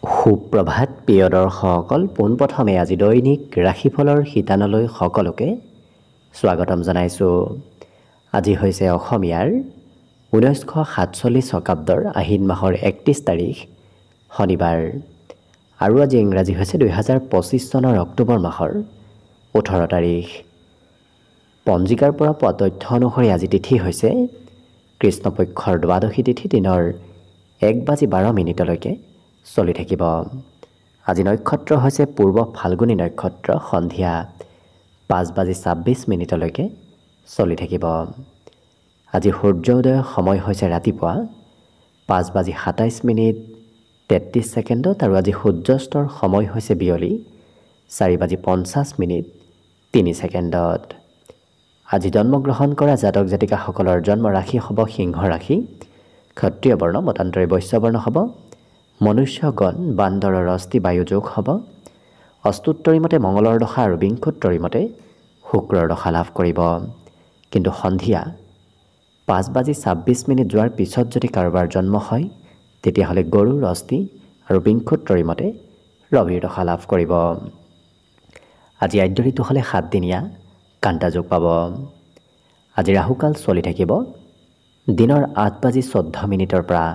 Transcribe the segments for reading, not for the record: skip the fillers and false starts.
সুপ্ৰভাত প্ৰিয় দৰ্শকসকল, পোনপ্ৰথমে আজি দৈনিক ৰাশিফলৰ শিতানলৈ সকলোকে স্বাগতম জনাইছোঁ। আজি হৈছে অসমীয়াৰ 1947 শকাব্দৰ আহিন মাহৰ 31 তাৰিখ শনিবাৰ আৰু আজি ইংৰাজী হৈছে 2025 চনৰ অক্টোবৰ মাহৰ 18 তাৰিখ। পঞ্জিকাৰ পৰা পোৱা তথ্য অনুসৰি আজি তিথি হৈছে কৃষ্ণপক্ষৰ দ্বাদশী তিথি, দিনৰ 1:12 চলি থাকিব। আজি নক্ষত্ৰ হৈছে পূৰ্ব ফাল্গুনী নক্ষত্ৰ, সন্ধিয়া 5:26 চলি থাকিব। আজি সূৰ্যোদয়ৰ সময় হৈছে ৰাতিপুৱা 5:27:33 আৰু আজি সূৰ্যাস্তৰ সময় হৈছে বিয়লি 4:50:03। আজি জন্মগ্ৰহণ কৰা জাতক জাতিকাসকলৰ জন্ম ৰাশি হ'ব সিংহ ৰাশি, ক্ষত্ৰিয় বৰ্ণ, মতান্তৰী বৈশ্য বৰ্ণ হ'ব, মনুষ্যগণ বান্দৰৰ অস্থি বায়ু যোগ হ'ব, অস্তুত্তৰী মতে মঙলৰ দশা আৰু বিংশোত্তৰী মতে শুক্ৰৰ দশা লাভ কৰিব। কিন্তু সন্ধিয়া 5:26 যোৱাৰ পিছত যদি কাৰোবাৰ জন্ম হয় তেতিয়াহ'লে গৰুৰ অস্থি আৰু বিংশোত্তৰী মতে ৰবিৰ দশা লাভ কৰিব। আজি আদ্য ঋতু হ'লে 7 দিনীয়া কাণ্টা যোগ পাব। আজি ৰাহুকাল চলি থাকিব দিনৰ 8:14 পৰা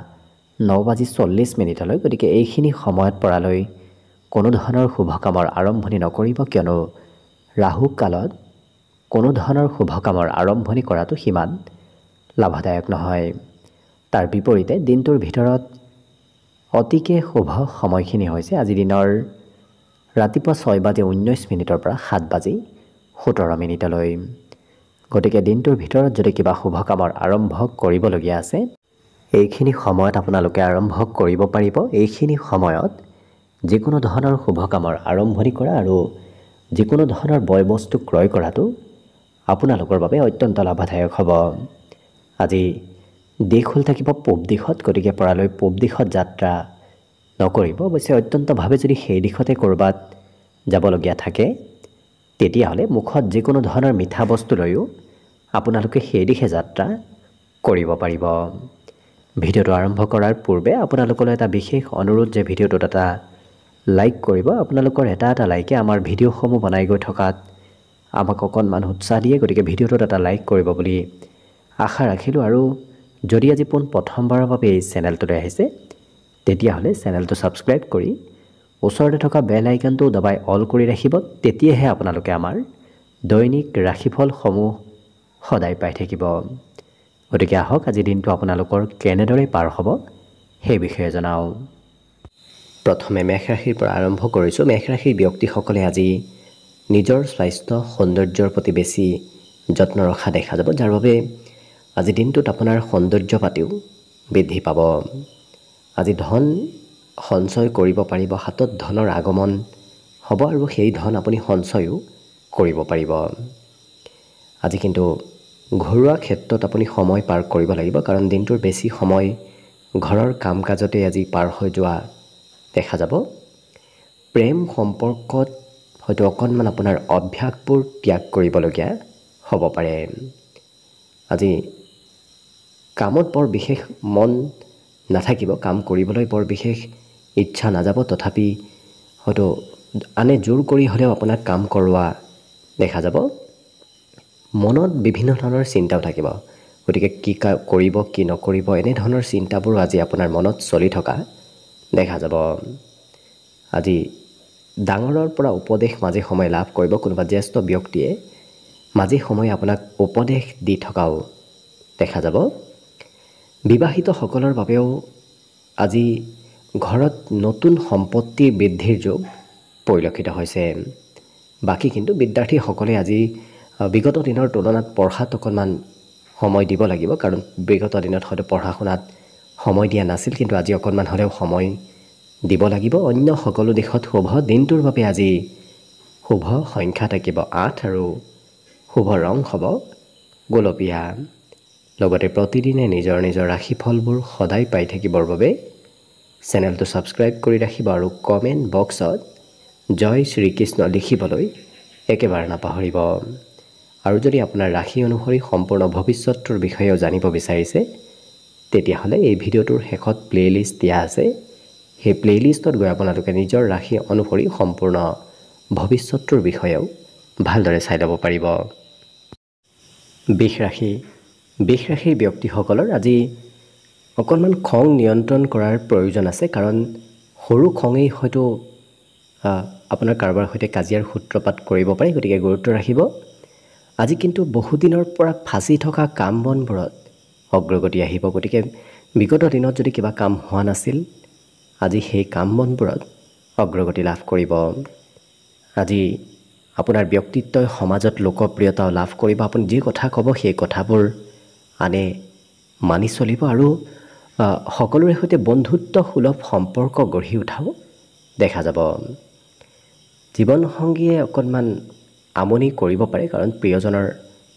9:40 গতিকে এইখিনি সময়ত পৰালৈ কোনো ধৰণৰ শুভ কামৰ আৰম্ভণি নকৰিব, কিয়নো ৰাহু কালত কোনো ধৰণৰ শুভ কামৰ আৰম্ভণি কৰাটো সিমান লাভদায়ক নহয়। তাৰ বিপৰীতে দিনটোৰ ভিতৰত অতিকে শুভ সময়খিনি হৈছে আজি দিনৰ ৰাতিপুৱা 6:19 পৰা 7:17। গতিকে দিনটোৰ ভিতৰত যদি কিবা শুভ কামৰ আৰম্ভ কৰিবলগীয়া আছে এইখিনি সময়ত আপোনালোকে আৰম্ভ কৰিব পাৰিব। এইখিনি সময়ত যিকোনো ধৰণৰ শুভ কামৰ আৰম্ভণি কৰা আৰু যিকোনো ধৰণৰ বয় বস্তু ক্ৰয় কৰাটো আপোনালোকৰ বাবে অত্যন্ত লাভদায়ক হ'ব। আজি দিশ হ'ল থাকিব পূব দিশত, গতিকে পৰালৈ পূব দিশত যাত্ৰা নকৰিব। অৱশ্যে অত্যন্তভাৱে যদি সেই দিশতে ক'ৰবাত যাবলগীয়া থাকে তেতিয়াহ'লে মুখত যিকোনো ধৰণৰ মিঠা বস্তু লৈও আপোনালোকে সেই দিশে যাত্ৰা কৰিব পাৰিব। ভিডিঅ'টো আৰম্ভ কৰাৰ পূৰ্বে আপোনালোকলৈ এটা বিশেষ অনুৰোধ যে ভিডিঅ'টোত এটা লাইক কৰিব। আপোনালোকৰ এটা লাইকে আমাৰ ভিডিঅ'সমূহ বনাই গৈ থকাত আমাক অকণমান উৎসাহ দিয়ে, গতিকে ভিডিঅ'টোত এটা লাইক কৰিব বুলি আশা ৰাখিলোঁ। আৰু যদি আজি প্ৰথমবাৰৰ বাবে এই চেনেলটোলৈ আহিছে তেতিয়াহ'লে চেনেলটো ছাবস্ক্ৰাইব কৰি ওচৰতে থকা বেল আইকনটো দবাই অল কৰি ৰাখিব। তেতিয়াহে আপোনালোকে আমাৰ দৈনিক ৰাশিফলসমূহ সদায় পাই থাকিব। গতিকে আহক আজি দিনটো আপোনালোকৰ কেনেদৰে পাৰ হ'ব সেই বিষয়ে জনাওঁ। প্ৰথমে মেষ ৰাশিৰ পৰা আৰম্ভ কৰিছোঁ। মেষ ৰাশিৰ ব্যক্তিসকলে আজি নিজৰ স্বাস্থ্য সৌন্দৰ্যৰ প্ৰতি বেছি যত্ন ৰখা দেখা যাব, যাৰ বাবে আজি দিনটোত আপোনাৰ সৌন্দৰ্য পাতিও বৃদ্ধি পাব। আজি ধন সঞ্চয় কৰিব পাৰিব, হাতত ধনৰ আগমন হ'ব আৰু সেই ধন আপুনি সঞ্চয়ো কৰিব পাৰিব। আজি কিন্তু ঘৰুৱা ক্ষেত্ৰত আপুনি সময় পাৰ কৰিব লাগিব, কাৰণ দিনটোৰ বেছি সময় ঘৰৰ কাম কাজতে আজি পাৰ হৈ যোৱা দেখা যাব। প্ৰেম সম্পৰ্কত হয়তো অকণমান আপোনাৰ অভ্যাসবোৰ ত্যাগ কৰিবলগীয়া হ'ব পাৰে। আজি কামত বৰ বিশেষ মন নাথাকিব, কাম কৰিবলৈ বৰ বিশেষ ইচ্ছা নাযাব, তথাপি হয়তো আনে জোৰ কৰি হ'লেও আপোনাক কাম কৰোৱা দেখা যাব। মনত বিভিন্ন ধৰণৰ চিন্তাও থাকিব, গতিকে কি কৰিব কি নকৰিব এনেধৰণৰ চিন্তাবোৰো আজি আপোনাৰ মনত চলি থকা দেখা যাব। আজি ডাঙৰৰ পৰা উপদেশ মাজে সময়ে লাভ কৰিব। কোনোবা জ্যেষ্ঠ ব্যক্তিয়ে মাজে সময়ে আপোনাক উপদেশ দি থকাও দেখা যাব। বিবাহিতসকলৰ বাবেও আজি ঘৰত নতুন সম্পত্তিৰ বৃদ্ধিৰ যোগ পৰিলক্ষিত হৈছে। বাকী কিন্তু বিদ্যাৰ্থীসকলে আজি বিগত দিনৰ তুলনাত পঢ়াত অকণমান সময় দিব লাগিব, কাৰণ বিগত দিনত হয়তো পঢ়া শুনাত সময় দিয়া নাছিল, কিন্তু আজি অকণমান হ'লেও সময় দিব লাগিব। অন্য সকলো দিশত শুভ। দিনটোৰ বাবে আজি শুভ সংখ্যা থাকিব 8 আৰু শুভ ৰং হ'ব গোলপীয়া। লগতে প্ৰতিদিনে নিজৰ নিজৰ ৰাশিফলবোৰ সদায় পাই থাকিবৰ বাবে চেনেলটো ছাবস্ক্ৰাইব কৰি ৰাখিব আৰু কমেণ্ট বক্সত জয় শ্ৰীকৃষ্ণ লিখিবলৈ একেবাৰে নাপাহৰিব। আৰু যদি আপোনাৰ ৰাশি অনুসৰি সম্পূৰ্ণ ভৱিষ্যতৰ বিষয়েও জানিব বিচাৰিছে তেতিয়াহ'লে এই ভিডিঅ'টোৰ শেষত প্লে'লিষ্ট দিয়া আছে, সেই প্লেলিষ্টত গৈ আপোনালোকে নিজৰ ৰাশি অনুসৰি সম্পূৰ্ণ ভৱিষ্যতটোৰ বিষয়েও ভালদৰে চাই ল'ব পাৰিব। বৃষ ৰাশিৰ ব্যক্তিসকলৰ আজি অকণমান খং নিয়ন্ত্ৰণ কৰাৰ প্ৰয়োজন আছে, কাৰণ সৰু খঙেই হয়তো আপোনাৰ কাৰোবাৰ সৈতে কাজিয়াৰ সূত্ৰপাত কৰিব পাৰে, গতিকে গুৰুত্ব ৰাখিব। আজি কিন্তু বহুদিনৰ পৰা ফাঁচি থকা কাম বনবোৰত অগ্ৰগতি আহিব, গতিকে বিগত দিনত যদি কিবা কাম হোৱা নাছিল, আজি সেই কাম বনবোৰত অগ্ৰগতি লাভ কৰিব। আজি আপোনাৰ ব্যক্তিত্বই সমাজত লোকপ্ৰিয়তাও লাভ কৰিব। আপুনি যি কথা ক'ব সেই কথাবোৰ আনে মানি চলিব আৰু সকলোৰে সৈতে বন্ধুত্ব সুলভ সম্পৰ্ক গঢ়ি উঠাও দেখা যাব। জীৱনসংগীয়ে অকণমান আমনি কৰিব পাৰে, কাৰণ প্ৰিয়জনৰ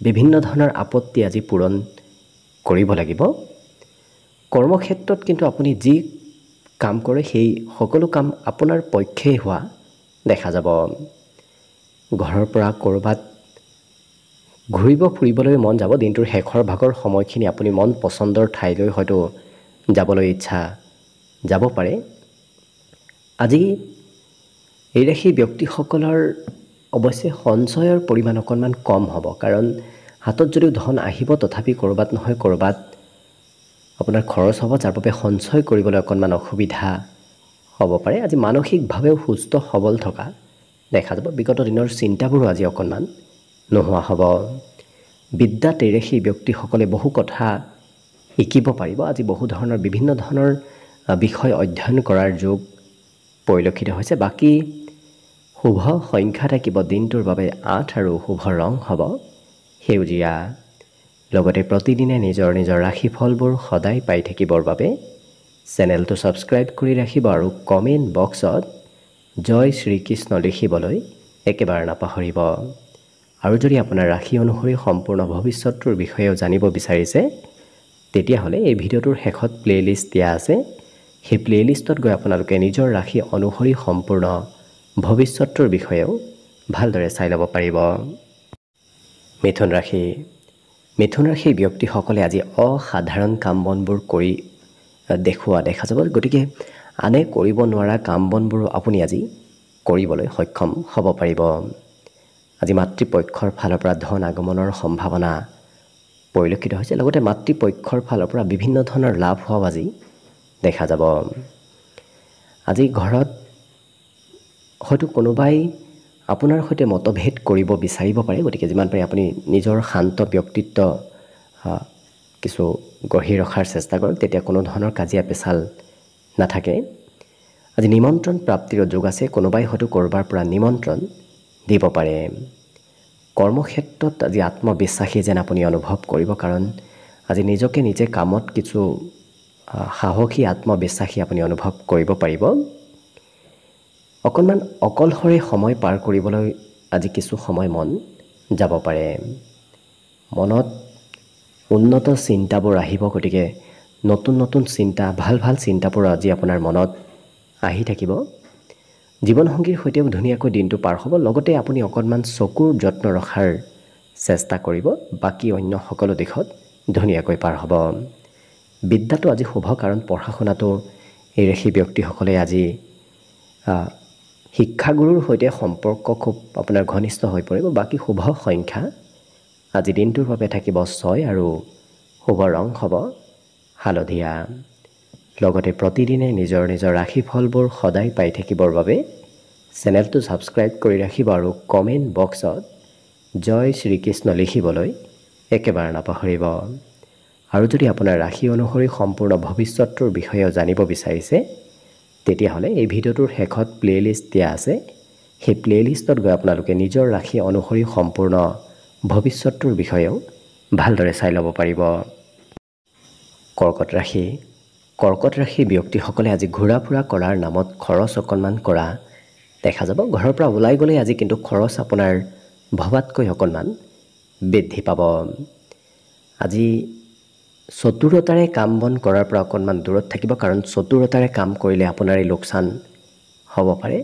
বিভিন্ন ধৰণৰ আপত্তি আজি পূৰণ কৰিব লাগিব। কৰ্মক্ষেত্ৰত কিন্তু আপুনি যি কাম কৰে সেই সকলো কাম আপোনাৰ পক্ষেই হোৱা দেখা যাব। ঘৰৰ পৰা ক'ৰবাত ঘূৰিব ফুৰিবলৈ মন যাব। দিনটোৰ শেষৰ ভাগৰ সময়খিনি আপুনি মন পচন্দৰ ঠাইলৈ হয়তো যাবলৈ ইচ্ছা যাব পাৰে। আজি এই ৰাশিৰ ব্যক্তিসকলৰ অৱশ্যে সঞ্চয়ৰ পৰিমাণ অকণমান কম হ'ব, কাৰণ হাতত যদিও ধন আহিব তথাপি ক'ৰবাত নহয় ক'ৰবাত আপোনাৰ খৰচ হ'ব, যাৰ বাবে সঞ্চয় কৰিবলৈ অকণমান অসুবিধা হ'ব পাৰে। আজি মানসিকভাৱেও সুস্থ সবল থকা দেখা যাব। বিগত দিনৰ চিন্তাবোৰো আজি অকণমান নোহোৱা হ'ব। বিদ্যাত এই ৰাশিৰ ব্যক্তিসকলে বহু কথা শিকিব পাৰিব। আজি বিভিন্ন ধৰণৰ বিষয় অধ্যয়ন কৰাৰ যোগ পৰিলক্ষিত হৈছে। বাকী শুভ সংখ্যা থাকিব দিনটোৰ বাবে 8 আৰু শুভ ৰং হ'ব সেউজীয়া। লগতে প্ৰতিদিনে নিজৰ ৰাশিফলবোৰ সদায় পাই থাকিবৰ বাবে চেনেলটো ছাবস্ক্ৰাইব কৰি ৰাখিব আৰু কমেণ্ট বক্সত জয় শ্ৰীকৃষ্ণ লিখিবলৈ একেবাৰে নাপাহৰিব। আৰু যদি আপোনাৰ ৰাশি অনুসৰি সম্পূৰ্ণ ভৱিষ্যতটোৰ বিষয়েও জানিব বিচাৰিছে, তেতিয়াহ'লে এই ভিডিঅ'টোৰ শেষত প্লেলিষ্ট দিয়া আছে। সেই প্লেলিষ্টত গৈ আপোনালোকে নিজৰ ৰাশি অনুসৰি সম্পূৰ্ণ ভৱিষ্যতটোৰ বিষয়েও ভালদৰে চাই ল'ব পাৰিব। মিথুন ৰাশিৰ ব্যক্তিসকলে আজি অসাধাৰণ কাম বনবোৰ কৰি দেখুওৱা দেখা যাব। গতিকে আনে কৰিব নোৱাৰা কাম বনবোৰো আপুনি আজি কৰিবলৈ সক্ষম হ'ব পাৰিব। আজি মাতৃপক্ষৰ ফালৰ পৰা ধন আগমনৰ সম্ভাৱনা পৰিলক্ষিত হৈছে। লগতে মাতৃপক্ষৰ ফালৰ পৰা বিভিন্ন ধৰণৰ লাভ হোৱাও আজি দেখা যাব। আজি ঘৰত হয়তো কোনোবাই আপোনাৰ সৈতে মতভেদ কৰিব বিচাৰিব পাৰে, গতিকে যিমান পাৰে আপুনি নিজৰ শান্ত ব্যক্তিত্ব কিছু গঢ়ি ৰখাৰ চেষ্টা কৰক, তেতিয়া কোনো ধৰণৰ কাজিয়া পেচাল নাথাকে। আজি নিমন্ত্ৰণ প্ৰাপ্তিৰ যোগ আছে। কোনোবাই হয়তো ক'ৰবাৰ পৰা নিমন্ত্ৰণ দিব পাৰে। কৰ্মক্ষেত্ৰত আজি আত্মবিশ্বাসী যেন আপুনি অনুভৱ কৰিব, কাৰণ আজি নিজে কামত কিছু সাহসী আত্মবিশ্বাসী আপুনি অনুভৱ কৰিব পাৰিব। অকণমান অকলশৰে সময় পাৰ কৰিবলৈ আজি কিছু সময় মন যাব পাৰে। মনত উন্নত চিন্তাবোৰ আহিব, গতিকে নতুন চিন্তা ভাল চিন্তাবোৰ আজি আপোনাৰ মনত আহি থাকিব। জীৱনসংগীৰ সৈতেও ধুনীয়াকৈ দিনটো পাৰ হ'ব। লগতে আপুনি অকণমান চকুৰ যত্ন ৰখাৰ চেষ্টা কৰিব। বাকী অন্য সকলো দিশত ধুনীয়াকৈ পাৰ হ'ব। বিদ্যাটো আজি শুভ, কাৰণ পঢ়া শুনাটো এই ৰাশি ব্যক্তিসকলে আজি শিক্ষাগুৰুৰ সৈতে সম্পৰ্ক খুব আপোনাৰ ঘনিষ্ঠ হৈ পৰিব। বাকী শুভ সংখ্যা আজি দিনটোৰ বাবে থাকিব 6 আৰু শুভ ৰং হ'ব হালধীয়া। লগতে প্ৰতিদিনে নিজৰ ৰাশিফলবোৰ সদায় পাই থাকিবৰ বাবে চেনেলটো ছাবস্ক্ৰাইব কৰি ৰাখিব আৰু কমেণ্ট বক্সত জয় শ্ৰীকৃষ্ণ লিখিবলৈ একেবাৰে নাপাহৰিব। আৰু যদি আপোনাৰ ৰাশি অনুসৰি সম্পূৰ্ণ ভৱিষ্যতটোৰ বিষয়েও জানিব বিচাৰিছে, তেতিয়াহ'লে এই ভিডিঅ'টোৰ শেষত প্লেলিষ্ট দিয়া আছে। সেই প্লেলিষ্টত গৈ আপোনালোকে নিজৰ ৰাশি অনুসৰি সম্পূৰ্ণ ভৱিষ্যতটোৰ বিষয়েও ভালদৰে চাই ল'ব পাৰিব। কৰ্কট ৰাশিৰ ব্যক্তিসকলে আজি ঘূৰা ফুৰা কৰাৰ নামত খৰচ অকণমান কৰা দেখা যাব। ঘৰৰ পৰা ওলাই গ'লে আজি কিন্তু খৰচ আপোনাৰ ভবাতকৈ অকণমান বৃদ্ধি পাব। আজি চতুৰতাৰে কাম বন কৰাৰ পৰা অকণমান দূৰত থাকিব, কাৰণ চতুৰতাৰে কাম কৰিলে আপোনাৰে লোকচান হ'ব পাৰে।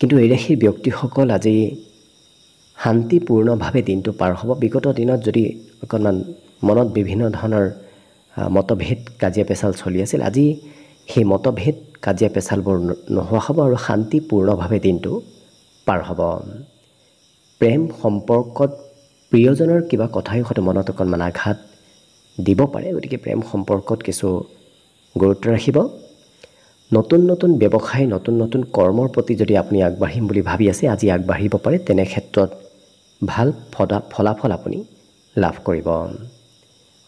কিন্তু এই ৰাশিৰ ব্যক্তিসকল আজি শান্তিপূৰ্ণভাৱে দিনটো পাৰ হ'ব। বিগত দিনত যদি অকণমান মনত বিভিন্ন ধৰণৰ মতভেদ কাজিয়া পেচাল চলি আছিল, আজি সেই মতভেদ কাজিয়া পেচালবোৰ নোহোৱা হ'ব আৰু শান্তিপূৰ্ণভাৱে দিনটো পাৰ হ'ব। প্ৰেম সম্পৰ্কত প্ৰিয়জনৰ কিবা কথাই হয়তো মনত অকণমান আঘাত দিব পাৰে, গতিকে প্ৰেম সম্পৰ্কত কিছু গুৰুত্ব ৰাখিব। নতুন নতুন ব্যৱসায়, নতুন নতুন কৰ্মৰ প্ৰতি যদি আপুনি আগবাঢ়িম বুলি ভাবি আছে, আজি আগবাঢ়িব পাৰে। তেনে ক্ষেত্ৰত ভাল ফলাফল আপুনি লাভ কৰিব।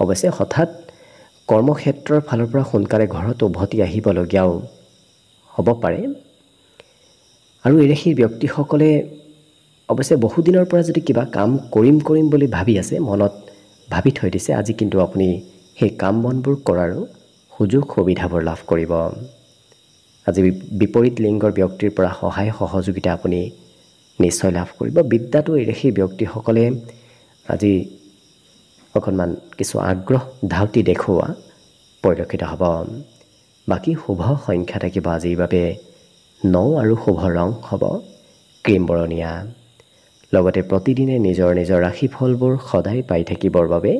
অৱশ্যে হঠাৎ কৰ্মক্ষেত্ৰৰ ফালৰ পৰা সোনকালে ঘৰত উভতি আহিবলগীয়াও হ'ব পাৰে। আৰু এই ৰাশিৰ ব্যক্তিসকলে অৱশ্যে বহুদিনৰ পৰা যদি কিবা কাম কৰিম বুলি ভাবি আছে, মনত ভাবি থৈ দিছে, আজি কিন্তু আপুনি সেই কাম বনবোৰ কৰাৰো সুযোগ সুবিধাবোৰ লাভ কৰিব। আজি বিপৰীত লিংগৰ ব্যক্তিৰ পৰা সহায় সহযোগিতা আপুনি নিশ্চয় লাভ কৰিব। বিদ্যাটো এই ৰাশিৰ ব্যক্তিসকলে আজি অকণমান কিছু আগ্ৰহ ধাউতি দেখুওৱা পৰিলক্ষিত হ'ব। বাকী শুভ সংখ্যা থাকিব আজিৰ বাবে 9 আৰু শুভ ৰং হ'ব ক্ৰীম বৰণীয়া। লগতে প্ৰতিদিনে নিজৰ নিজৰ ৰাশিফলবোৰ সদায় পাই থাকিবৰ বাবে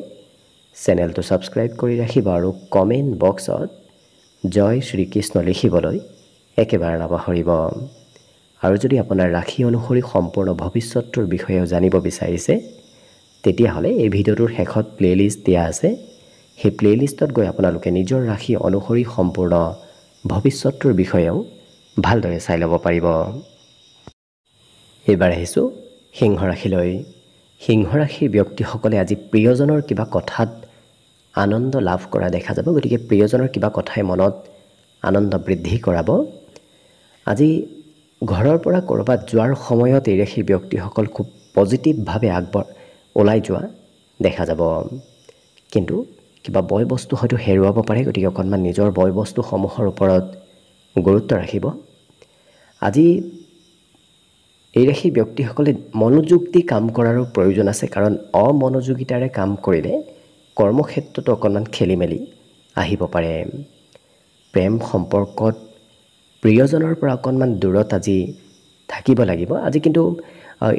চেনেলটো ছাবস্ক্ৰাইব কৰি ৰাখিব আৰু কমেণ্ট বক্সত জয় শ্ৰীকৃষ্ণ লিখিবলৈ একেবাৰে নাপাহৰিব। আৰু যদি আপোনাৰ ৰাশি অনুসৰি সম্পূৰ্ণ ভৱিষ্যতৰ বিষয়েও জানিব বিচাৰিছে, তেতিয়াহ'লে এই ভিডিঅ'টোৰ শেষত প্লে'লিষ্ট দিয়া আছে। সেই প্লে'লিষ্টত গৈ আপোনালোকে নিজৰ ৰাশি অনুসৰি সম্পূৰ্ণ ভৱিষ্যতৰ বিষয়েও ভালদৰে চাই ল'ব পাৰিব। এইবাৰ আহিছোঁ সিংহ ৰাশিলৈ। সিংহ ৰাশিৰ ব্যক্তিসকলে আজি প্ৰিয়জনৰ কিবা কথাত আনন্দ লাভ কৰা দেখা যাব। গতিকে প্ৰিয়জনৰ কিবা কথাই মনত আনন্দ বৃদ্ধি কৰাব। আজি ঘৰৰ পৰা ক'ৰবাত যোৱাৰ সময়ত এই ৰাশিৰ ব্যক্তিসকল খুব পজিটিভভাৱে ওলাই যোৱা দেখা যাব। কিন্তু কিবা বয় বস্তু হয়তো হেৰুৱাব পাৰে, গতিকে অকণমান নিজৰ বয় বস্তুসমূহৰ ওপৰত গুৰুত্ব ৰাখিব। আজি এই ৰাশিৰ ব্যক্তিসকলে মনোযোগ দি কাম কৰাৰো প্ৰয়োজন আছে, কাৰণ অমনোযোগিতাৰে কাম কৰিলে কৰ্মক্ষেত্ৰতো অকণমান খেলি মেলি আহিব পাৰে। প্ৰেম সম্পৰ্কত প্ৰিয়জনৰ পৰা অকণমান দূৰত আজি থাকিব লাগিব। আজি কিন্তু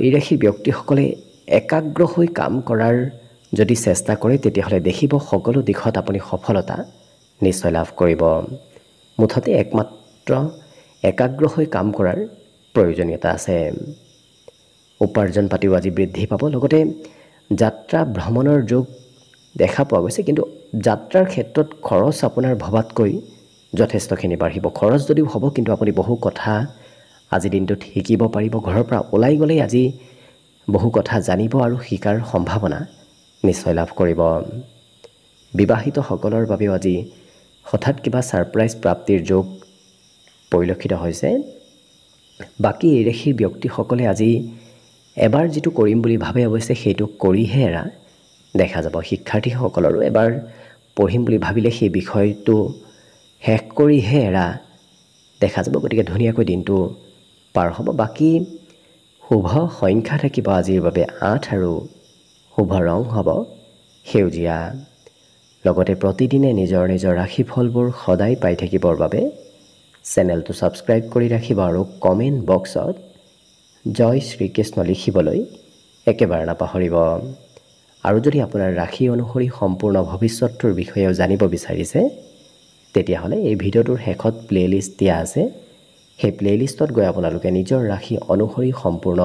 এই ৰাশিৰ ব্যক্তিসকলে একাগ্ৰ হৈ কাম কৰাৰ যদি চেষ্টা কৰে, তেতিয়াহ'লে দেখিব সকলো দিশত আপুনি সফলতা নিশ্চয় লাভ কৰিব। মুঠতে একমাত্ৰ একাগ্ৰ হৈ কাম কৰাৰ প্ৰয়োজনীয়তা আছে। উপাৰ্জন পাতিও আজি বৃদ্ধি পাব। লগতে যাত্ৰা ভ্ৰমণৰ যোগ দেখা পোৱা গৈছে, কিন্তু যাত্ৰাৰ ক্ষেত্ৰত খৰচ আপোনাৰ ভবাতকৈ যথেষ্টখিনি বাঢ়িব। খৰচ যদিও হ'ব, কিন্তু আপুনি বহু কথা আজিৰ দিনটোত শিকিব পাৰিব। ঘৰৰ পৰা ওলাই গ'লেই আজি বহু কথা জানিব আৰু শিকাৰ সম্ভাৱনা নিশ্চয় লাভ কৰিব। বিবাহিতসকলৰ বাবেও আজি হঠাৎ কিবা ছাৰপ্ৰাইজ প্ৰাপ্তিৰ যোগ পৰিলক্ষিত হৈছে। বাকী এই ৰাশিৰ ব্যক্তিসকলে আজি এবাৰ যিটো কৰিম বুলি ভাবে, অৱশ্যে সেইটো কৰিহে এৰা দেখা যাব। শিক্ষাৰ্থীসকলৰো এবাৰ পঢ়িম বুলি ভাবিলে সেই বিষয়টো শেষ কৰিহে এৰা দেখা যাব। গতিকে ধুনীয়াকৈ দিনটো পাৰ হ'ব। বাকী শুভ সংখ্যা থাকিব আজিৰ বাবে 8 আৰু শুভ ৰং হ'ব সেউজীয়া। লগতে প্ৰতিদিনে নিজৰ নিজৰ ৰাশিফলবোৰ সদায় পাই থাকিবৰ বাবে চেনেলটো ছাবস্ক্ৰাইব কৰি ৰাখিব আৰু কমেণ্ট বক্সত জয় শ্ৰীকৃষ্ণ লিখিবলৈ একেবাৰে নাপাহৰিব। আৰু যদি আপোনাৰ ৰাশি অনুসৰি সম্পূৰ্ণ ভৱিষ্যতৰ বিষয়েও জানিব বিচাৰিছে, তেতিয়াহ'লে এই ভিডিঅ'টোৰ শেষত প্লে'লিষ্ট দিয়া আছে। সেই প্লে'লিষ্টত গৈ আপোনালোকে নিজৰ ৰাশি অনুসৰি সম্পূৰ্ণ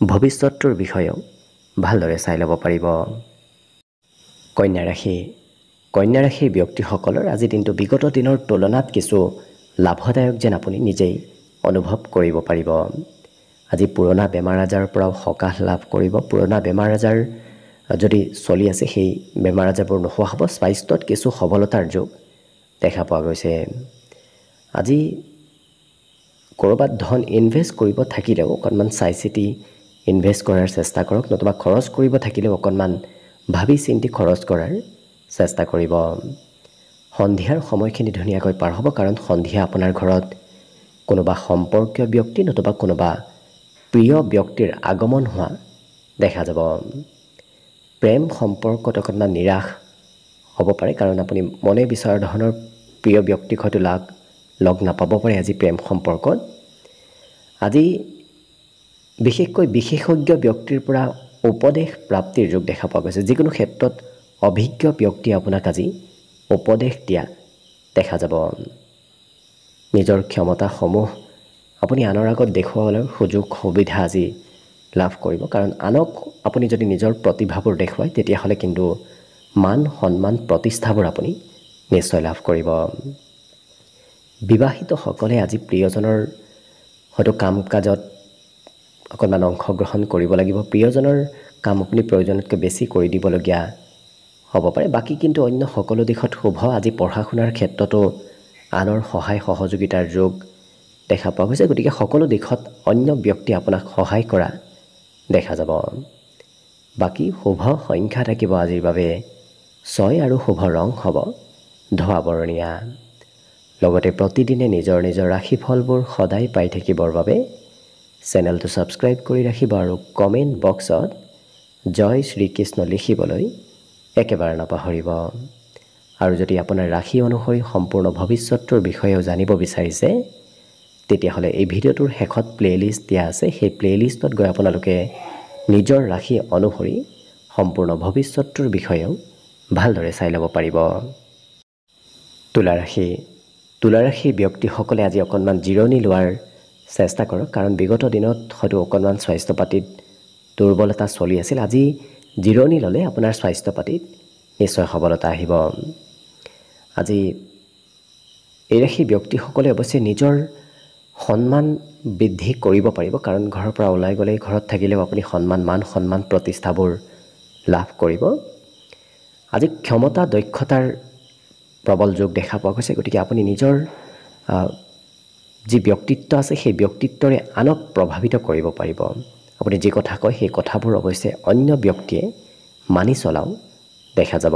ভৱিষ্যতৰ বিষয়েও ভালদৰে চাই ল'ব পাৰিব। কন্যা ৰাশি। কন্যা ৰাশিৰ ব্যক্তিসকলৰ আজি দিনটো বিগত দিনৰ তুলনাত কিছু লাভদায়ক যেন আপুনি নিজেই অনুভৱ কৰিব পাৰিব। আজি পুৰণা বেমাৰ আজাৰৰ পৰাও সকাহ লাভ কৰিব। পুৰণা বেমাৰ আজাৰ যদি চলি আছে, সেই বেমাৰ আজাৰবোৰ নোহোৱা হ'ব। স্বাস্থ্যত কিছু সবলতাৰ যোগ দেখা পোৱা গৈছে। আজি ক'ৰবাত ধন ইনভেষ্ট কৰিব থাকিলেও অকণমান চাই চিতি ইনভেষ্ট কৰাৰ চেষ্টা কৰক, নতুবা খৰচ কৰিব থাকিলেও অকণমান ভাবি চিন্তি খৰচ কৰাৰ চেষ্টা কৰিব। সন্ধিয়াৰ সময়খিনি ধুনীয়াকৈ পাৰ হ'ব, কাৰণ সন্ধিয়া আপোনাৰ ঘৰত কোনোবা সম্পৰ্কীয় ব্যক্তি নতুবা কোনোবা প্ৰিয় ব্যক্তিৰ আগমন হোৱা দেখা যাব। প্ৰেম সম্পৰ্কত অকণমান নিৰাশ হ'ব পাৰে, কাৰণ আপুনি মনে বিচৰা ধৰণৰ প্ৰিয় ব্যক্তিক হয়তো লগ নাপাব পাৰে আজি প্ৰেম সম্পৰ্কত। আজি বিশেষকৈ বিশেষজ্ঞ ব্যক্তিৰ পৰা উপদেশ প্ৰাপ্তিৰ যোগ দেখা পোৱা গৈছে। যিকোনো ক্ষেত্ৰত অভিজ্ঞ ব্যক্তিয়ে আপোনাক আজি উপদেশ দিয়া দেখা যাব। নিজৰ ক্ষমতাসমূহ আপুনি আনৰ আগত দেখুৱাবলৈ সুযোগ সুবিধা আজি লাভ কৰিব। কাৰণ আনক আপুনি যদি নিজৰ প্ৰতিভাবোৰ দেখুৱায় তেতিয়াহ'লে কিন্তু মান সন্মান প্ৰতিষ্ঠাবোৰ আপুনি নিশ্চয় লাভ কৰিব। বিবাহিতসকলে আজি প্ৰিয়জনৰ হয়তো কাম কাজত অকণমান অংশগ্ৰহণ কৰিব লাগিব। প্ৰিয়জনৰ কাম আপুনি প্ৰয়োজনতকৈ বেছি কৰি দিবলগীয়া হ'ব পাৰে। বাকী কিন্তু অন্য সকলো দিশত শুভ। আজি পঢ়া শুনাৰ ক্ষেত্ৰতো আনৰ সহায় সহযোগিতাৰ যোগ দেখা পোৱা গৈছে। গতিকে সকলো দিশত অন্য ব্যক্তি আপোনাক সহায় কৰা দেখা যাব। বাকী শুভ সংখ্যা থাকিব আজিৰ বাবে 6 আৰু শুভ ৰং হ'ব ধোঁৱা বৰণীয়া। লগতে প্ৰতিদিনে নিজৰ নিজৰ ৰাশিফলবোৰ সদায় পাই থাকিবৰ বাবে চেনেলটো ছাবস্ক্ৰাইব কৰি ৰাখিব আৰু কমেণ্ট বক্সত জয় শ্ৰীকৃষ্ণ লিখিবলৈ একেবাৰে নাপাহৰিব। আৰু যদি আপোনাৰ ৰাশি অনুসৰি সম্পূৰ্ণ ভৱিষ্যতৰ বিষয়েও জানিব বিচাৰিছে তেতিয়াহ'লে এই ভিডিঅ'টোৰ শেষত প্লে'লিষ্ট দিয়া আছে। সেই প্লে'লিষ্টত গৈ আপোনালোকে নিজৰ ৰাশি অনুসৰি সম্পূৰ্ণ ভৱিষ্যতৰ বিষয়েও ভালদৰে চাই ল'ব পাৰিব। তুলা ৰাশিৰ ব্যক্তিসকলে আজি অকণমান জিৰণি লোৱাৰ চেষ্টা কৰক। কাৰণ বিগত দিনত হয়তো অকণমান স্বাস্থ্য পাতিত দুৰ্বলতা চলি আছিল। আজি জিৰণি ল'লে আপোনাৰ স্বাস্থ্য পাতিত নিশ্চয় সবলতা আহিব। আজি এই ৰাশিৰ ব্যক্তিসকলে অৱশ্যে নিজৰ সন্মান বৃদ্ধি কৰিব পাৰিব। কাৰণ ঘৰৰ পৰা ওলাই গ'লেই ঘৰত থাকিলেও আপুনি মান সন্মান প্ৰতিষ্ঠাবোৰ লাভ কৰিব। আজি ক্ষমতা দক্ষতাৰ প্ৰবল যোগ দেখা পোৱা গৈছে। গতিকে আপুনি নিজৰ যি ব্যক্তিত্ব আছে সেই ব্যক্তিত্বৰে আনক প্ৰভাৱিত কৰিব পাৰিব। আপুনি যি কথা কয় সেই কথাবোৰ অৱশ্যে অন্য ব্যক্তিয়ে মানি চলাও দেখা যাব।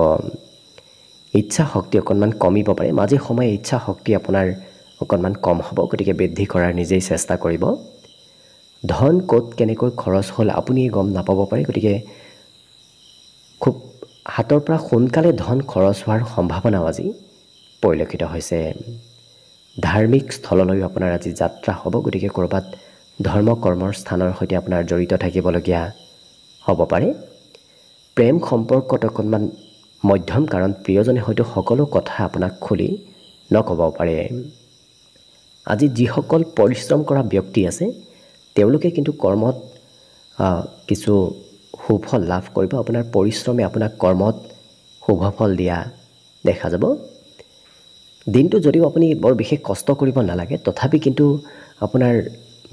ইচ্ছা শক্তি অকণমান কমিব পাৰে। মাজে সময়ে ইচ্ছা শক্তি আপোনাৰ অকণমান কম হ'ব। গতিকে বৃদ্ধি কৰাৰ নিজেই চেষ্টা কৰিব। ধন ক'ত কেনেকৈ খৰচ হ'ল আপুনিয়ে গম নাপাব পাৰে। গতিকে খুব হাতৰ পৰা সোনকালে ধন খৰচ হোৱাৰ সম্ভাৱনাও আজি পৰিলক্ষিত হৈছে। ধাৰ্মিক স্থললৈও আপোনাৰ আজি যাত্ৰা হ'ব। গতিকে ক'ৰবাত ধৰ্ম কৰ্মৰ স্থানৰ সৈতে আপোনাৰ জড়িত থাকিবলগীয়া হ'ব পাৰে। প্ৰেম সম্পৰ্কত অকণমান মধ্যম। কাৰণ প্ৰিয়জনে হয়তো সকলো কথা আপোনাক খুলি নক'ব পাৰে। আজি যিসকল পৰিশ্ৰম কৰা ব্যক্তি আছে তেওঁলোকে কিন্তু কৰ্মত কিছু সুফল লাভ কৰিব। আপোনাৰ পৰিশ্ৰমে আপোনাক কৰ্মত শুভফল দিয়া দেখা যাব। দিনটো যদিও আপুনি বৰ বিশেষ কষ্ট কৰিব নালাগে তথাপি কিন্তু আপোনাৰ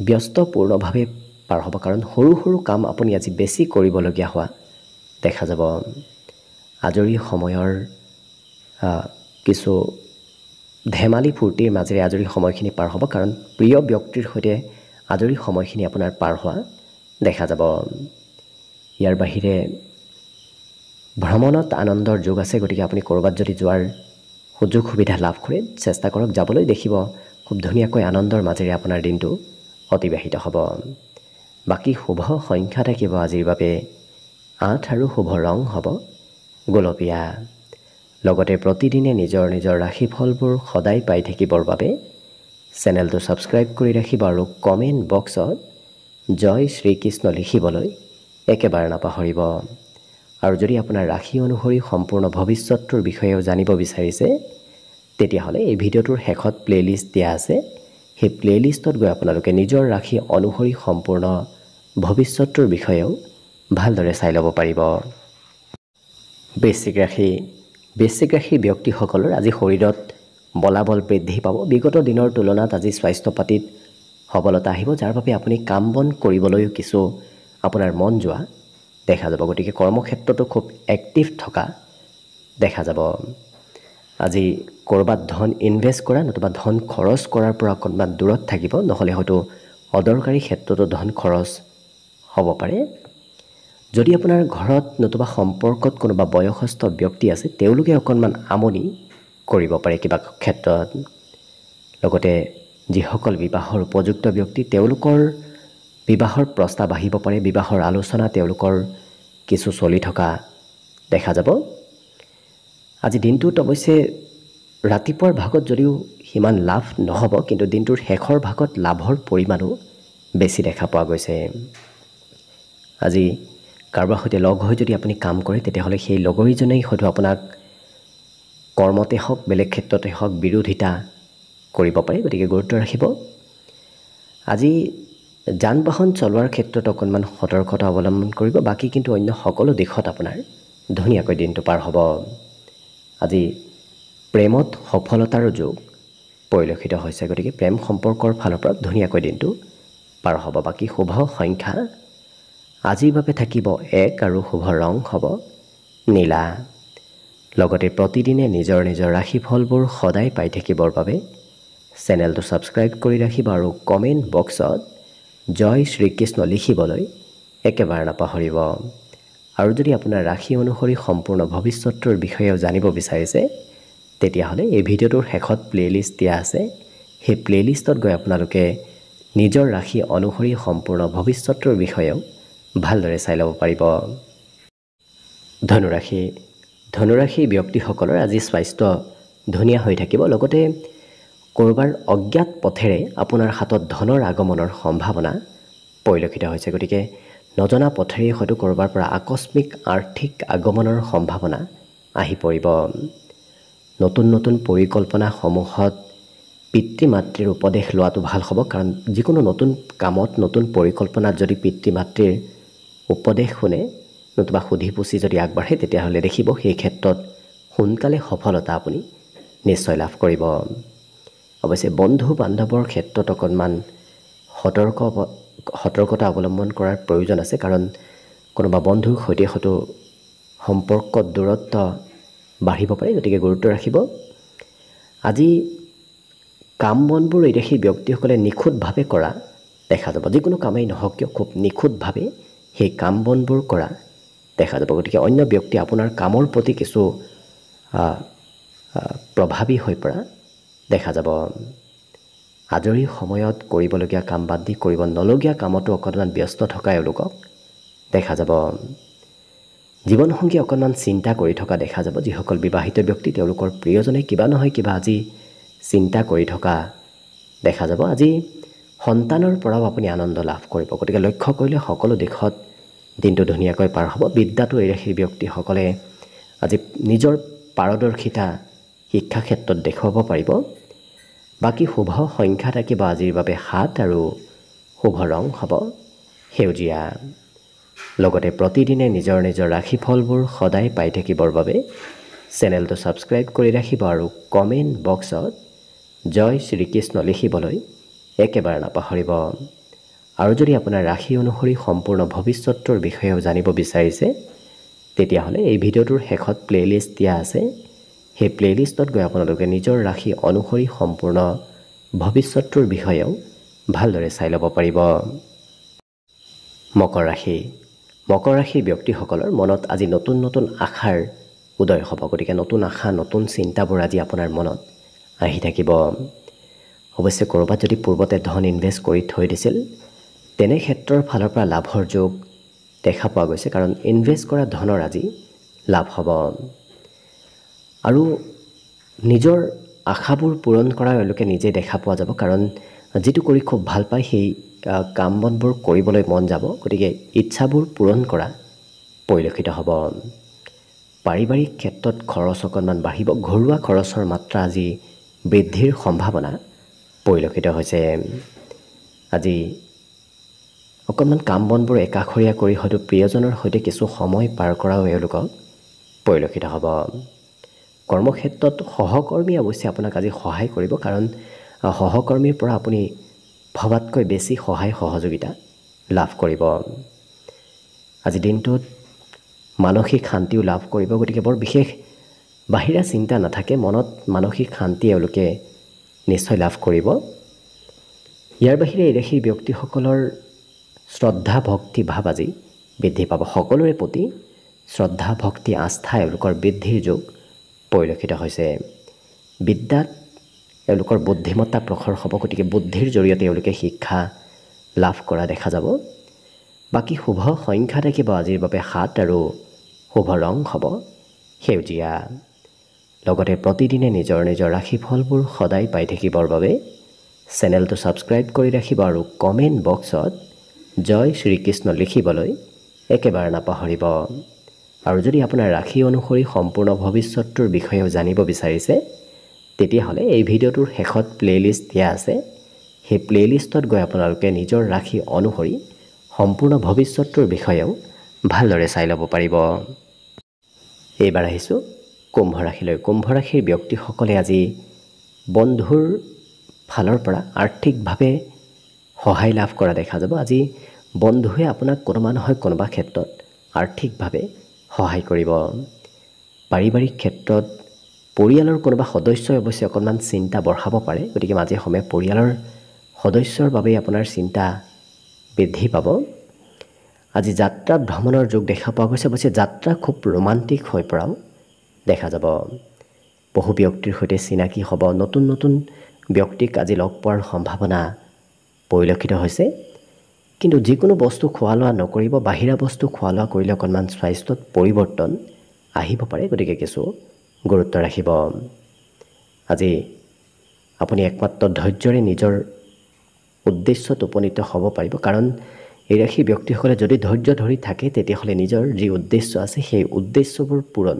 ব্যস্তপূৰ্ণভাৱে পাৰ হ'ব। কাৰণ সৰু সৰু কাম আপুনি আজি বেছি কৰিবলগীয়া হোৱা দেখা যাব। আজৰি সময়ৰ কিছু ধেমালি ফূৰ্তিৰ মাজেৰে আজৰি সময়খিনি পাৰ হ'ব। কাৰণ প্ৰিয় ব্যক্তিৰ সৈতে আজৰি সময়খিনি আপোনাৰ পাৰ হোৱা দেখা যাব। ইয়াৰ বাহিৰে ভ্ৰমণত আনন্দৰ যোগ আছে। গতিকে আপুনি ক'ৰবাত যদি যোৱাৰ সুযোগ সুবিধা লাভ কৰে চেষ্টা কৰক যাবলৈ। দেখিব খুব ধুনীয়াকৈ আনন্দৰ মাজেৰে আপোনাৰ দিনটো অতিবাহিত হ'ব। বাকী শুভ সংখ্যা থাকিব আজিৰ বাবে 8 আৰু শুভ ৰং হ'ব গোলপীয়া। লগতে প্ৰতিদিনে নিজৰ নিজৰ ৰাশিফলবোৰ সদায় পাই থাকিবৰ বাবে চেনেলটো ছাবস্ক্ৰাইব কৰি ৰাখিব আৰু কমেণ্ট বক্সত জয় শ্ৰীকৃষ্ণ লিখিবলৈ একেবাৰে নাপাহৰিব। আৰু যদি আপোনাৰ ৰাশি অনুসৰি সম্পূৰ্ণ ভৱিষ্যতৰ বিষয়েও জানিব বিচাৰিছে তেতিয়াহ'লে এই ভিডিঅ'টোৰ শেষত প্লে'লিষ্ট দিয়া আছে। সেই প্লে'লিষ্টত গৈ আপোনালোকে নিজৰ ৰাশি অনুসৰি সম্পূৰ্ণ ভৱিষ্যতৰ বিষয়েও ভালদৰে চাই ল'ব পাৰিব। বৃশ্চিক ৰাশিৰ ব্যক্তিসকলৰ আজি শৰীৰত বলাবল বৃদ্ধি পাব। বিগত দিনৰ তুলনাত আজি স্বাস্থ্য পাতিত সবলতা আহিব। যাৰ বাবে আপুনি কাম বন কৰিবলৈও কিছু আপোনাৰ মন যোৱা দেখা যাব। গতিকে কৰ্মক্ষেত্ৰতো খুব এক্টিভ থকা দেখা যাব। আজি ক'ৰবাত ধন ইনভেষ্ট কৰা নতুবা ধন খৰচ কৰাৰ পৰা অকণমান দূৰত থাকিব। নহ'লে হয়তো অদৰকাৰী ক্ষেত্ৰতো ধন খৰচ হ'ব পাৰে। যদি আপোনাৰ ঘৰত নতুবা সম্পৰ্কত কোনোবা বয়সস্থ ব্যক্তি আছে তেওঁলোকে অকণমান আমনি কৰিব পাৰে কিবা ক্ষেত্ৰত। লগতে যিসকল বিবাহৰ উপযুক্ত ব্যক্তি তেওঁলোকৰ বিবাহৰ প্ৰস্তাৱ আহিব পাৰে। বিবাহৰ আলোচনা তেওঁলোকৰ কিছু চলি থকা দেখা যাব। আজি দিনটোত অৱশ্যে ৰাতিপুৱাৰ ভাগত যদিও সিমান লাভ নহ'ব কিন্তু দিনটোৰ শেষৰ ভাগত লাভৰ পৰিমাণো বেছি দেখা পোৱা গৈছে। আজি কাৰোবাৰ সৈতে লগ হৈ যদি আপুনি কাম কৰে তেতিয়াহ'লে সেই লগৰীজনেই হয়তো আপোনাক কৰ্মতে হওক বেলেগ ক্ষেত্ৰতে হওক বিৰোধিতা কৰিব পাৰে, গতিকে গুৰুত্ব ৰাখিব। আজি যান বাহন চলোৱাৰ ক্ষেত্ৰত অকণমান সতৰ্কতা অৱলম্বন কৰিব, বাকী কিন্তু অন্য সকলো দিশত আপোনাৰ ধুনীয়াকৈ দিনটো পাৰ হ'ব। আজি প্ৰেমত সফলতাৰ যোগ পৰিলক্ষিত হৈছে, গতিকে প্ৰেম সম্পৰ্কৰ ফালৰ পৰা ধুনীয়াকৈ দিনটো পাৰ হ'ব। বাকী শুভ সংখ্যা আজিৰ বাবে থাকিব 1 আৰু শুভ ৰং হ'ব নীলা। লগতে প্ৰতিদিনে নিজৰ নিজৰ ৰাশিফলবোৰ সদায় পাই থাকিবৰ বাবে চেনেলটো ছাবস্ক্ৰাইব কৰি ৰাখিব আৰু কমেণ্ট বক্সত জয় শ্ৰীকৃষ্ণ লিখিবলৈ একেবাৰে নাপাহৰিব। আৰু যদি আপোনাৰ ৰাশি অনুসৰি সম্পূৰ্ণ ভৱিষ্যতৰ বিষয়েও জানিব বিচাৰিছে, তেতিয়াহ'লে এই ভিডিঅ'টোৰ শেষত প্লে'লিষ্ট দিয়া আছে। সেই প্লে'লিষ্টত গৈ আপোনালোকে নিজৰ ৰাশি অনুসৰি সম্পূৰ্ণ ভৱিষ্যতৰ বিষয়েও ভালদৰে চাই ল'ব পাৰিব। ধনুৰাশি ব্যক্তিসকলৰ আজি স্বাস্থ্য ধুনীয়া হৈ থাকিব। লগতে ক'ৰবাৰ অজ্ঞাত পথেৰে আপোনাৰ হাতত ধনৰ আগমনৰ সম্ভাৱনা পৰিলক্ষিত হৈছে, গতিকে নজনা পথেৰে হয়তো ক'ৰবাৰ পৰা আকস্মিক আৰ্থিক আগমনৰ সম্ভাৱনা আহি পৰিব। নতুন নতুন পৰিকল্পনাসমূহত পিতৃ মাতৃৰ উপদেশ লোৱাটো ভাল হ'ব, কাৰণ যিকোনো নতুন কামত নতুন পৰিকল্পনাত যদি পিতৃ মাতৃৰ উপদেশ শুনে নতুবা সুধি পুচি যদি আগবাঢ়ে, তেতিয়াহ'লে দেখিব সেই ক্ষেত্ৰত সোনকালে সফলতা আপুনি নিশ্চয় লাভ কৰিব। অৱশ্যে বন্ধু বান্ধৱৰ ক্ষেত্ৰত অকণমান সতৰ্কতা অৱলম্বন কৰাৰ প্ৰয়োজন আছে, কাৰণ কোনোবা বন্ধুৰ সৈতে হয়তো সম্পৰ্কত দূৰত্ব বাঢ়িব পাৰে, গতিকে গুৰুত্ব ৰাখিব। আজি কাম বনবোৰ এই সেই ব্যক্তিসকলে নিখুঁতভাৱে কৰা দেখা যাব। যিকোনো কামেই নহওক কিয় খুব নিখুঁতভাৱে সেই কাম বনবোৰ কৰা দেখা যাব, গতিকে অন্য ব্যক্তি আপোনাৰ কামৰ প্ৰতি কিছু প্ৰভাৱী হৈ পৰা দেখা যাব। আজৰি সময়ত কৰিবলগীয়া কাম বাদ দি কৰিব নলগীয়া কামতো অকণমান ব্যস্ত থকা এওঁলোকক দেখা যাব। জীৱনসংগী অকণমান চিন্তা কৰি থকা দেখা যাব। যিসকল বিবাহিত ব্যক্তি তেওঁলোকৰ প্ৰিয়জনে কিবা নহয় কিবা আজি চিন্তা কৰি থকা দেখা যাব। আজি সন্তানৰ পৰাও আপুনি আনন্দ লাভ কৰিব, গতিকে লক্ষ্য কৰিলে সকলো দিশত দিনটো ধুনীয়াকৈ পাৰ হ'ব। বিদ্যাটো এৰি সেই ব্যক্তিসকলে আজি নিজৰ পাৰদৰ্শিতা শিক্ষা ক্ষেত্ৰত দেখুৱাব পাৰিব। বাকী শুভ সংখ্যা থাকিব আজিৰ বাবে 7 আৰু শুভ ৰং হ'ব সেউজীয়া। লগতে প্ৰতিদিনে নিজৰ নিজৰ ৰাশিফলবোৰ সদায় পাই থাকিবৰ বাবে চেনেলটো ছাবস্ক্ৰাইব কৰি ৰাখিব আৰু কমেণ্ট বক্সত জয় শ্ৰীকৃষ্ণ লিখিবলৈ একেবাৰে নাপাহৰিব। আৰু যদি আপোনাৰ ৰাশি অনুসৰি সম্পূৰ্ণ ভৱিষ্যতৰ বিষয়েও জানিব বিচাৰিছে, তেতিয়াহ'লে এই ভিডিঅ'টোৰ শেষত প্লে'লিষ্ট দিয়া আছে। সেই প্লে'লিষ্টত গৈ আপোনালোকে নিজৰ ৰাশি অনুসৰি সম্পূৰ্ণ ভৱিষ্যতৰ বিষয়েও ভালদৰে চাই ল'ব পাৰিব। মকৰ ৰাশিৰ ব্যক্তিসকলৰ মনত আজি নতুন নতুন আশাৰ উদয় হ'ব, গতিকে নতুন আশা নতুন চিন্তাবোৰ আজি আপোনাৰ মনত আহি থাকিব। অৱশ্যে ক'ৰবাত যদি পূৰ্বতে ধন ইনভেষ্ট কৰি থৈ দিছিল, তেনে ক্ষেত্ৰৰ ফালৰ পৰা লাভৰ যোগ দেখা পোৱা গৈছে, কাৰণ ইনভেষ্ট কৰা ধনৰ আজি লাভ হ'ব। আৰু নিজৰ আশাবোৰ পূৰণ কৰা এওঁলোকে নিজে দেখা পোৱা যাব, কাৰণ যিটো কৰি খুব ভাল পায় সেই কাম বনবোৰ কৰিবলৈ মন যাব, গতিকে ইচ্ছাবোৰ পূৰণ কৰা পৰিলক্ষিত হ'ব। পাৰিবাৰিক ক্ষেত্ৰত খৰচ অকণমান বাঢ়িব, ঘৰুৱা খৰচৰ মাত্ৰা আজি বৃদ্ধিৰ সম্ভাৱনা পৰিলক্ষিত হৈছে। আজি অকণমান কাম বনবোৰ একাষৰীয়া কৰি হয়তো প্ৰিয়জনৰ সৈতে কিছু সময় পাৰ কৰাও এওঁলোকক পৰিলক্ষিত হ'ব। কৰ্মক্ষেত্ৰত সহকৰ্মী অৱশ্যে আপোনাক আজি সহায় কৰিব, কাৰণ সহকৰ্মীৰ পৰা আপুনি ভবাতকৈ বেছি সহায় সহযোগিতা লাভ কৰিব। আজি দিনটোত মানসিক শান্তিও লাভ কৰিব, গতিকে বৰ বিশেষ বাহিৰা চিন্তা নাথাকে, মনত মানসিক শান্তি এওঁলোকে নিশ্চয় লাভ কৰিব। ইয়াৰ বাহিৰে এই ৰাশিৰ ব্যক্তিসকলৰ শ্ৰদ্ধা ভক্তি ভাৱ আজি বৃদ্ধি পাব। সকলোৰে প্ৰতি শ্ৰদ্ধা ভক্তি আস্থা এওঁলোকৰ বৃদ্ধিৰ যোগ পৰিলক্ষিত হৈছে। বিদ্যাত এওঁলোকৰ বুদ্ধিমত্তা প্ৰখৰ হ'ব, গতিকে বুদ্ধিৰ জৰিয়তে এওঁলোকে শিক্ষা লাভ কৰা দেখা যাব। বাকী শুভ সংখ্যা থাকিব আজিৰ বাবে 7 আৰু শুভ ৰং হ'ব সেউজীয়া। লগতে প্ৰতিদিনে নিজৰ নিজৰ ৰাশিফলবোৰ সদায় পাই থাকিবৰ বাবে চেনেলটো ছাবস্ক্ৰাইব কৰি ৰাখিব আৰু কমেণ্ট বক্সত জয় শ্ৰীকৃষ্ণ লিখিবলৈ একেবাৰে নাপাহৰিব। আৰু যদি আপোনাৰ ৰাশি অনুসৰি সম্পূৰ্ণ ভৱিষ্যতৰ বিষয়েও জানিব বিচাৰিছে, তেতিয়াহ'লে এই ভিডিঅ'টোৰ শেষত প্লে'লিষ্ট দিয়া আছে সেই প্লে'লিষ্টত গৈ আপোনালোকে নিজৰ ৰাশি অনুসৰি সম্পূৰ্ণ ভৱিষ্যতটোৰ বিষয়েও ভালদৰে চাই ল'ব পাৰিব। এইবাৰ আহিছোঁ কুম্ভ ৰাশিলৈ। কুম্ভ ৰাশিৰ ব্যক্তিসকলে আজি বন্ধুৰ ফালৰ পৰা আৰ্থিকভাৱে সহায় লাভ কৰা দেখা যাব। আজি বন্ধুৱে আপোনাক কোনোবা নহয় কোনোবা ক্ষেত্ৰত আৰ্থিকভাৱে সহায় কৰিব। পাৰিবাৰিক ক্ষেত্ৰত পৰিয়ালৰ কোনোবা সদস্যই অৱশ্যে অকণমান চিন্তা বঢ়াব পাৰে, গতিকে মাজে সময়ে পৰিয়ালৰ সদস্যৰ বাবে আপোনাৰ চিন্তা বৃদ্ধি পাব। আজি যাত্ৰা ভ্ৰমণৰ যোগ দেখা পোৱা গৈছে। অৱশ্যে যাত্ৰা খুব ৰোমান্টিক হৈ পৰাও দেখা যাব। বহু ব্যক্তিৰ সৈতে চিনাকি হ'ব, নতুন নতুন ব্যক্তিক আজি লগ পোৱাৰ সম্ভাৱনা পৰিলক্ষিত হৈছে। কিন্তু যিকোনো বস্তু খোৱা লোৱা নকৰিব, বাহিৰা বস্তু খোৱা লোৱা কৰিলে অকণমান স্বাস্থ্যত পৰিৱৰ্তন আহিব পাৰে, গতিকে কিছু গুৰুত্ব ৰাখিব। আজি আপুনি একমাত্ৰ ধৈৰ্যৰে নিজৰ উদ্দেশ্যত উপনীত হ'ব পাৰিব, কাৰণ এই ৰাশিৰ ব্যক্তিসকলে যদি ধৈৰ্য ধৰি থাকে তেতিয়াহ'লে নিজৰ যি উদ্দেশ্য আছে সেই উদ্দেশ্যবোৰ পূৰণ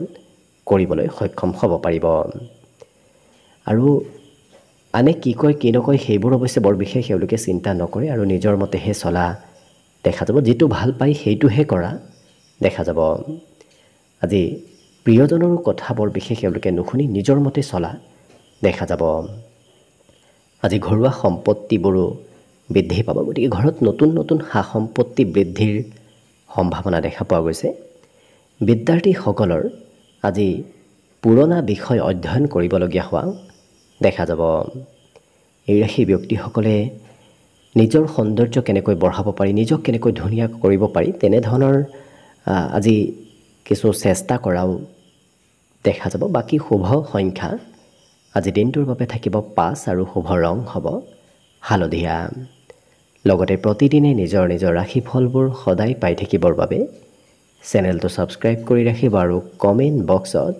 কৰিবলৈ সক্ষম হ'ব পাৰিব। আৰু আনে কি কয় কি নকয় সেইবোৰ অৱশ্যে বৰ বিশেষ এওঁলোকে চিন্তা নকৰে আৰু নিজৰ মতেহে চলা দেখা যাব। যিটো ভাল পায় সেইটোহে কৰা দেখা যাব। আজি প্ৰিয়জনৰো কথা বৰ বিশেষ এওঁলোকে নুশুনি নিজৰ মতে চলা দেখা যাব। আজি ঘৰুৱা সম্পত্তিবোৰো বৃদ্ধি পাব, গতিকে ঘৰত নতুন নতুন সা সম্পত্তি বৃদ্ধিৰ সম্ভাৱনা দেখা পোৱা গৈছে। বিদ্যাৰ্থীসকলৰ আজি পুৰণা বিষয় অধ্যয়ন কৰিবলগীয়া হোৱা দেখা যাব। এই ৰাশিৰ ব্যক্তিসকলে নিজৰ সৌন্দৰ্য কেনেকৈ বঢ়াব পাৰি, নিজক কেনেকৈ ধুনীয়া কৰিব পাৰি, তেনেধৰণৰ আজি কিছু চেষ্টা কৰাও দেখা যাব। বাকী শুভ সংখ্যা আজি দিনটোৰ বাবে থাকিব 5 আৰু শুভ ৰং হ'ব হালধীয়া। লগতে প্ৰতিদিনে নিজৰ নিজৰ ৰাশিফলবোৰ সদায় পাই থাকিবৰ বাবে চেনেলটো ছাবস্ক্ৰাইব কৰি ৰাখিব আৰু কমেণ্ট বক্সত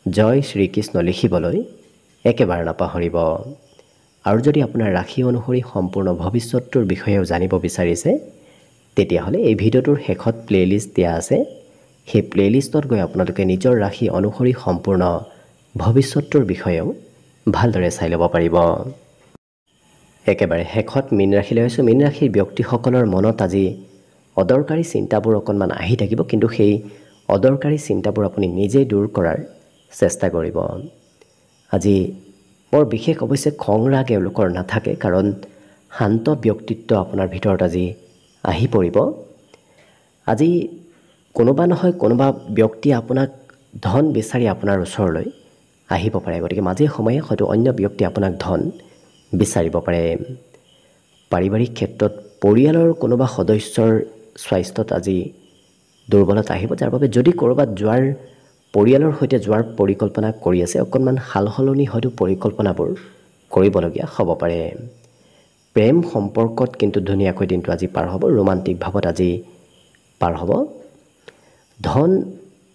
জয় শ্ৰীকৃষ্ণ লিখিবলৈ একেবাৰে নাপাহৰিব। আৰু যদি আপোনাৰ ৰাশি অনুসৰি সম্পূৰ্ণ ভৱিষ্যতটোৰ বিষয়েও জানিব বিচাৰিছে তেতিয়াহ'লে এই ভিডিঅ'টোৰ শেষত প্লে'লিষ্ট দিয়া আছে সেই প্লে'লিষ্টত গৈ আপোনালোকে নিজৰ ৰাশি অনুসৰি সম্পূৰ্ণ ভৱিষ্যতটোৰ বিষয়েও ভালদৰে চাই ল'ব পাৰিব। একেবাৰে শেষত মীন ৰাশিলৈ আছোঁ। মীন ৰাশিৰ ব্যক্তিসকলৰ মনত আজি অদৰকাৰী চিন্তাবোৰ অকণমান আহি থাকিব, কিন্তু সেই অদৰকাৰী চিন্তাবোৰ আপুনি নিজেই দূৰ কৰাৰ চেষ্টা কৰিব। আজি বৰ বিশেষ অৱশ্যে খং ৰাগ এওঁলোকৰ নাথাকে, কাৰণ শান্ত ব্যক্তিত্ব আপোনাৰ ভিতৰত আজি আহি পৰিব। আজি কোনোবা নহয় কোনোবা ব্যক্তিয়ে আপোনাক ধন বিচাৰি আপোনাৰ ওচৰলৈ আহিব পাৰে, গতিকে মাজে সময়ে হয়তো অন্য ব্যক্তিয়ে আপোনাক ধন বিচাৰিব পাৰে। পাৰিবাৰিক ক্ষেত্ৰত পৰিয়ালৰ কোনোবা সদস্যৰ স্বাস্থ্যত আজি দুৰ্বলতা আহিব, যাৰ বাবে যদি ক'ৰবাত যোৱাৰ পৰিয়ালৰ সৈতে যোৱাৰ পৰিকল্পনা কৰি আছে অকণমান সাল সলনি হয়তো পৰিকল্পনাবোৰ কৰিবলগীয়া হ'ব পাৰে। প্ৰেম সম্পৰ্কত কিন্তু ধুনীয়াকৈ দিনটো আজি পাৰ হ'ব, ৰোমান্টিক ভাৱত আজি পাৰ হ'ব। ধন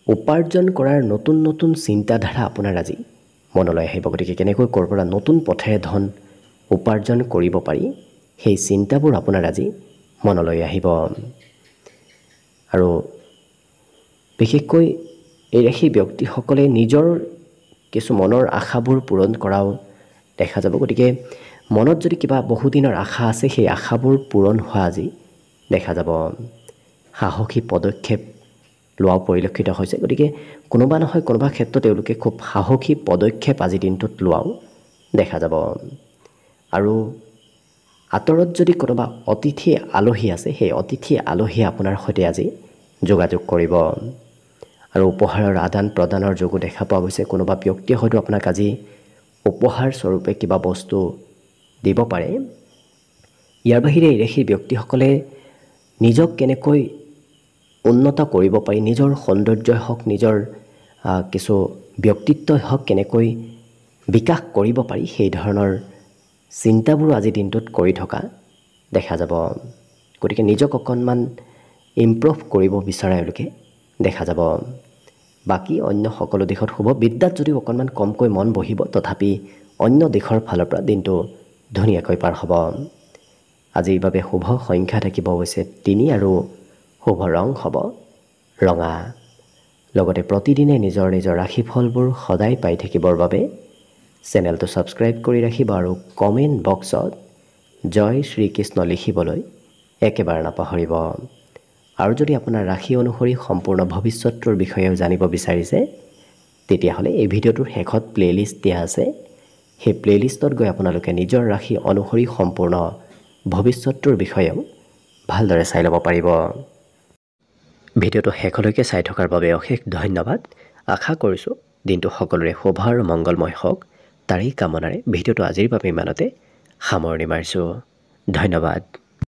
উপাৰ্জন কৰাৰ নতুন নতুন চিন্তাধাৰা আপোনাৰ আজি মনলৈ আহিব, গতিকে কেনেকৈ ক'ৰ পৰা নতুন পথেৰে ধন উপাৰ্জন কৰিব পাৰি সেই চিন্তাবোৰ আপোনাৰ আজি মনলৈ আহিব। আৰু বিশেষকৈ এই ৰাশিৰ ব্যক্তিসকলে নিজৰ কিছু মনৰ আশাবোৰ পূৰণ কৰাও দেখা যাব, গতিকে মনত যদি কিবা বহুদিনৰ আশা আছে সেই আশাবোৰ পূৰণ হোৱা আজি দেখা যাব। সাহসী পদক্ষেপ লোৱাও পৰিলক্ষিত হৈছে, গতিকে কোনোবা নহয় কোনোবা ক্ষেত্ৰত তেওঁলোকে খুব সাহসী পদক্ষেপ আজি দিনটোত লোৱাও দেখা যাব। আৰু আঁতৰত যদি কোনোবা অতিথি আলহী আছে সেই অতিথি আলহীয়ে আপোনাৰ সৈতে আজি যোগাযোগ কৰিব। আৰু উপহাৰৰ আদান প্ৰদানৰ যোগো দেখা পোৱা গৈছে। কোনোবা ব্যক্তিয়ে হয়তো আপোনাক আজি উপহাৰ স্বৰূপে কিবা বস্তু দিব পাৰে। ইয়াৰ বাহিৰে এই ৰাশিৰ ব্যক্তিসকলে নিজক কেনেকৈ উন্নত কৰিব পাৰি, নিজৰ সৌন্দৰ্যই হওক, নিজৰ কিছু ব্যক্তিত্বই হওক কেনেকৈ বিকাশ কৰিব পাৰি সেই ধৰণৰ চিন্তাবোৰ আজি দিনটোত কৰি থকা দেখা যাব। গতিকে নিজক অকণমান ইমপ্ৰুভ কৰিব বিচৰা এওঁলোকে দেখা যাব। বাকী অন্য সকলো দিশত শুভ। বিদ্যাত যদিও অকণমান কমকৈ মন বহিব, তথাপি অন্য দিশৰ ফালৰ পৰা দিনটো ধুনীয়াকৈ পাৰ হ'ব। আজিৰ বাবে শুভ সংখ্যা থাকিব হৈছে 3 আৰু শুভ ৰং হ'ব ৰঙা। লগতে প্ৰতিদিনে নিজৰ নিজৰ ৰাশিফলবোৰ সদায় পাই থাকিবৰ বাবে চেনেলটো ছাবস্ক্ৰাইব কৰি ৰাখিব আৰু কমেণ্ট বক্সত জয় শ্ৰীকৃষ্ণ লিখিবলৈ একেবাৰে নাপাহৰিব। আৰু যদি আপোনাৰ ৰাশি অনুসৰি সম্পূৰ্ণ ভৱিষ্যতৰ বিষয়েও জানিব বিচাৰিছে তেতিয়াহ'লে এই ভিডিঅ'টোৰ শেষত প্লেলিষ্ট দিয়া আছে। সেই প্লেলিষ্টত গৈ আপোনালোকে নিজৰ ৰাশি অনুসৰি সম্পূৰ্ণ ভৱিষ্যতৰ বিষয়েও ভালদৰে চাই ল'ব পাৰিব। ভিডিঅ'টো শেষলৈকে চাই থকাৰ বাবে অশেষ ধন্যবাদ। আশা কৰিছোঁ দিনটো সকলোৰে শুভ আৰু মংগলময় হওক, তাৰেই কামনাৰে ভিডিঅ'টো আজিৰ বাবে ইমানতে সামৰণি মাৰিছোঁ। ধন্যবাদ।